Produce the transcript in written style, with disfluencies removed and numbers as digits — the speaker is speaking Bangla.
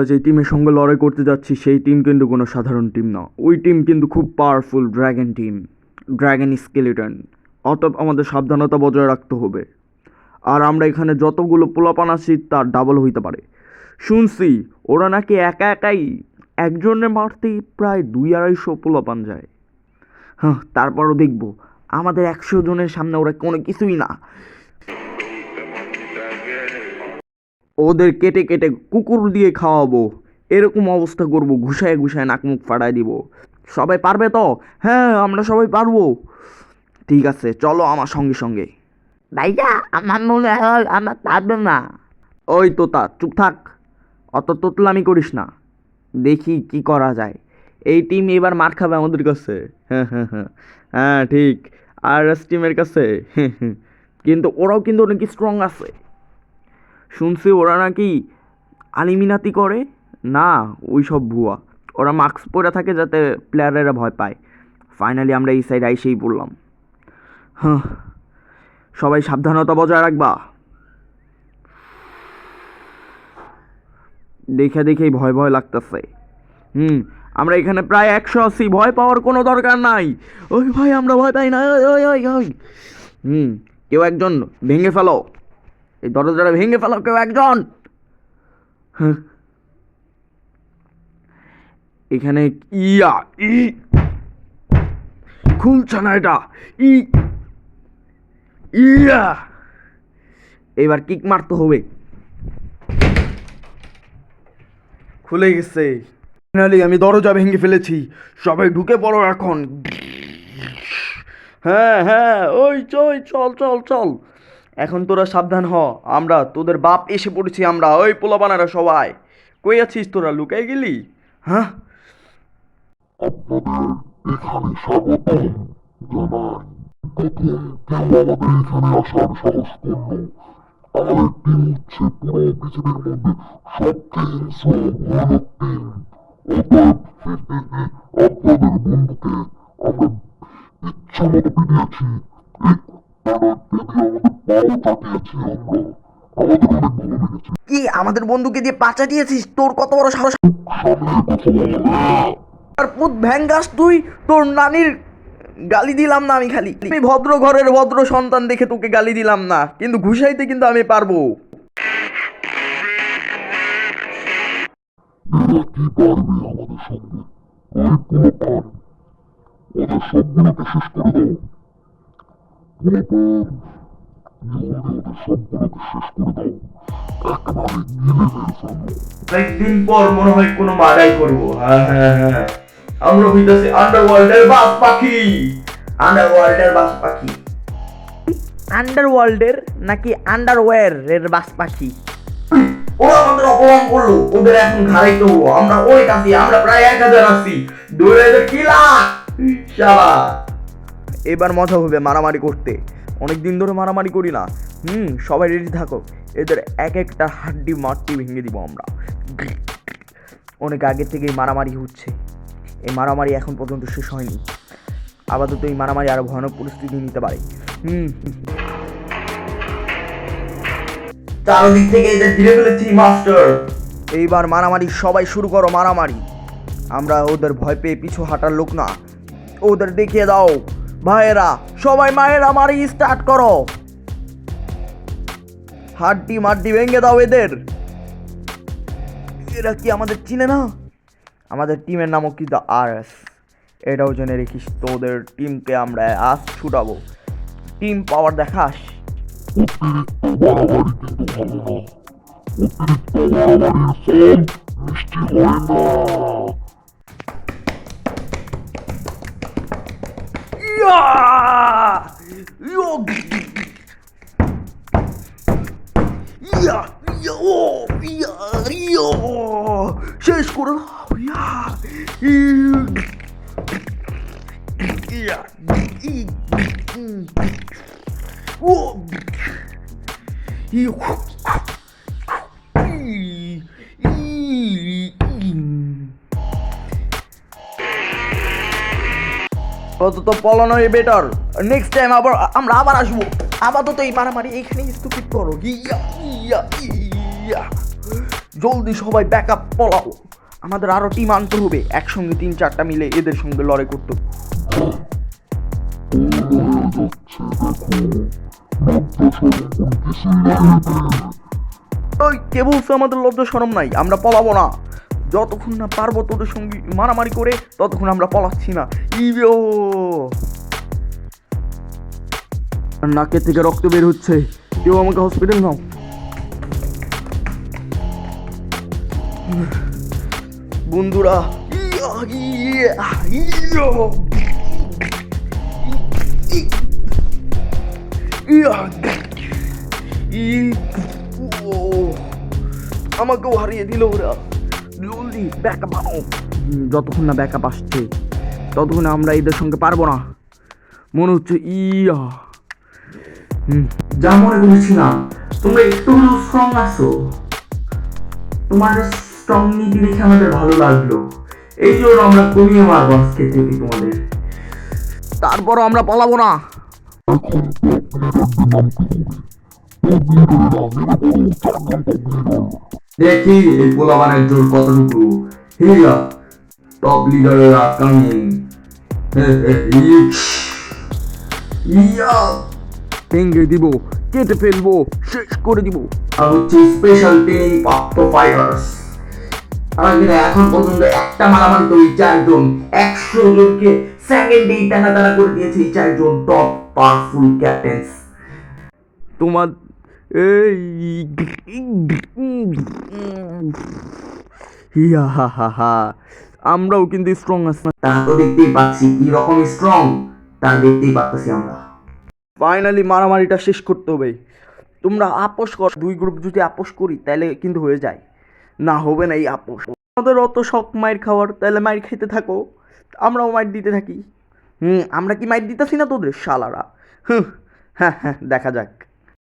যে টিমের সঙ্গে লড়াই করতে যাচ্ছি সেই টিম কিন্তু কোনো সাধারণ টিম না, ওই টিম কিন্তু খুব powerful dragon team, dragon skeleton. অতএব আমাদের সাবধানতা বজায় রাখতে হবে। আর আমরা এখানে যতগুলো পোলাপান আছি তার ডাবল হইতে পারে। শুনছি ওরা নাকি একা একাই একজনে মারতেই প্রায় 200-250 পোলাপান যায়। হ্যাঁ, তারপরও দেখব আমাদের 100 জনের সামনে ওরা কোনো কিছুই না। ওদের কেটে কেটে কুকুর দিয়ে খাওয়াবো, এরকম অবস্থা করবো, ঘুষায় ঘুষায় নাক মুখ ফাটাই দিব। সবাই পারবে তো? হ্যাঁ, আমরা সবাই পারবো। ঠিক আছে, চলো আমার সঙ্গে সঙ্গে। ভাইয়া আমার মনে হয় আমার পারবে না। ওই তোতা চুপ থাক, অত তোতলামি করিস না, দেখি কি করা যায়। এই টিম এবার মার খাবে আমাদের কাছে। হ্যাঁ হ্যাঁ হ্যাঁ হ্যাঁ ঠিক, আর এস টিমের কাছে। কিন্তু ওরাও কিন্তু অনেক স্ট্রং আছে। শুনছি ওরা নাকি আলিমিনাতি করে। না, ওই সব ভুয়া। ওরা মাস্ক পরে থাকে যাতে প্লেয়ারেরা ভয় পায়। ফাইনালি আমরা এই সাইড আইসেই পড়লাম। হ্যাঁ, সবাই সাবধানতা বজায় রাখবা। দেখে দেখেই ভয় ভয় লাগতেছে। আমরা এখানে প্রায় 100 আছি, ভয় পাওয়ার কোনো দরকার নাই। ওই ভাই, আমরা ভয় পাই না। ওই ওই ওই কেউ একজন ভেঙে ফেলো, এই দরজাটা ভেঙে ফেলো কেউ একজন। হ্যাঁ, এখানে ইয়া ই খুলছে না এটা। ইয়া এবার কিক মারতে হবে। খুলে গেছে। ফাইনালি আমি দরজা ভেঙে ফেলেছি, সবাই ঢুকে পড়ো এখন। হ্যাঁ হ্যাঁ, ওই চল চল চল চল, এখন তোরা সাবধান হ, আমরা তোদের বাপ এসে পড়েছি। আমরা ওই পোলাপানারা সবাই কই আছিস তোরা, লুকাই গেলি? হ্যাঁ, আপনাদের এখানে স্বাগতম জানাই। প্রথম কেউ আমাদের এখানে আসার সাহস করলো। আমাদের টিম হচ্ছে পুরো পৃথিবীর মধ্যে সবচেয়ে হিংস্র ভয়ানক টিম। অর্থাৎ আপনাদের বন্ধুকে আমরা ইচ্ছা মতো পিটিয়েছি, আমাদের পাও চাটিয়েছি আমরা। আমাদের অনেক ভালো লেগেছে। কি আমাদের বন্ধুকে দিয়ে পাচা দিয়েছিস? তোর কত বড় সাহস! সামনে কথা বল। আর পুত ভ্যাঙ্গাস তুই, তোর নানির গালি দিলাম না আমি, খালি আমি ভদ্র ঘরের ভদ্র সন্তান দেখে তোকে গালি দিলাম না, কিন্তু ঘুষাইতে কিন্তু আমি পারবো। এরা কি পারবে আমাদের সঙ্গে? ওই পোলাপান, ওদের সবগুলোকে শেষ করে দাও। পোলাপান, জলদি ওদের সবগুলোকে শেষ করে দাও, একেবারে গিলে মেরে ফেলো। অনেকদিন পর মনে হয় কোনো মারাই করবো। হ্যাঁ হ্যাঁ হ্যাঁ, আমরা হইতাছি আন্ডারওয়ার্ল্ডের বাস পাখি। আন্ডারওয়ার্ল্ডের বাস পাখি। আন্ডারওয়ার্ল্ডের নাকি আন্ডারওয়্যার এর বাস পাখি? ওরা আমাদের অপমান করলো, ওদের এখন ঘাড়াইতে হবো। আমরা অনেক আছি, আমরা প্রায় 1000 আছি। 2000 কিলা শালা। এবার মজা হবে মারামারি করতে, অনেকদিন ধরে মারামারি করি না। সবাই রেডি থাকো, এদের এক একটা হাড্ডি মাটি ভেঙে দিব আমরা। অনেক আগে থেকেই মারামারি হচ্ছে, এই মারামারি এখন পর্যন্ত শেষ হয়নি। আপাতত এই মারামারি আরো ভয়ানক পরিস্থিতি নিতে পারে। চারদিক থেকে এদের ঘিরে ফেলেছি মাস্টার। এইবার মারামারি, সবাই শুরু করো মারামারি। আমরা ওদের ভয় পেয়ে পিছু হাঁটার লোক না, ওদের দেখিয়ে দাও। ভাইয়েরা সবাই মায়েরা মারি স্টার্ট করো, হাড্ডি মাড্ডি ভেঙে দাও এদের। এরা কি আমাদের চিনে না? আমাদের টিমের নামও কি দ্য আরএস, এটাও জেনে রেখিস। তোদের টিমকে আমরা আজ ছুটাবো, টিম পাওয়ার দেখাস। অতিরিক্ত বাড়াবাড়ি কিন্তু ভালো না। অতিরিক্ত বাড়াবাড়ির ফল মিষ্টি হয় না। শেষ করে অন্তত পলানোই বেটার। নেক্সট টাইম আমরা আবার আসবো। আপাতত এই মারামারি এইখানেই স্থগিত করো। ইয়া ইয়া ইয়া জলদি সবাই ব্যাক আপ পলাও। আমাদের আরো টিম আনতে হবে, একসঙ্গে 3-4টা মিলে এদের সঙ্গে লড়াই করতে হবে। ওই কে বলছে আমাদের লজ্জা শরম নাই? আমরা পলাবো না যতক্ষণ না পারবো তোদের সঙ্গে মারামারি করে, ততক্ষণ আমরা পলাচ্ছি না। ইয়ো, নাকের থেকে রক্ত বের হচ্ছে, কেউ আমাকে হসপিটাল নাও। বন্ধুরা, আমাকেও হারিয়ে দিল ওরা। জলদি ব্যাকআপ আনো। যতক্ষণ না ব্যাকআপ আসছে ততক্ষণ আমরা এদের সঙ্গে পারবো না মনে হচ্ছে। যা মনে করেছিলাম তোমরা একটু স্ট্রং আছো, তোমার স্ট্রং নীতি দেখে আমাদের ভালো লাগলো, এই জন্য আমরা কমিয়ে মারবো আজকে থেকে তোমাদের। তারপরও আমরা পালাবো না। দেখি এই পোলাবানের জোর কতটুকু। হিয়া টপ লিডারেরা কামিং। ইয়া ভেঙে দিব, কেটে ফেলবো, শেষ করে দিব। আর হচ্ছে স্পেশাল ট্রেনিং প্রাপ্ত ফাইটার্স। আমাদের এখন পর্যন্ত একটা মারামারি তো এই 4 জন 100 জনকে সেকেন্ডেই টানা টানা করে দিয়েছে এই 4 জন টপ পাওয়ারফুল ক্যাপ্টেন্স। তোমার এই ইয়া হা হা হা, আমরাও কিন্তু স্ট্রং আছি। তা তো দেখতেই পাচ্ছি কি রকম স্ট্রং, তা দেখতেই পাচ্ছি আমরা। ফাইনালি মারামারিটা শেষ করতে হবে। তোমরা আপোষ কর, 2 গ্রুপ যদি আপোষ করি তাহলে কিন্তু হয়ে যায়। না হবে না এই আপোষ। আমাদের অত শখ মাইর খাওয়ার, তাহলে মাইর খেতে থাকো, আমরাও মাইর দিতে থাকি। আমরা কি মাইর দিতেছি না তোদের শালারা? হ্যাঁ হ্যাঁ, দেখা যাক।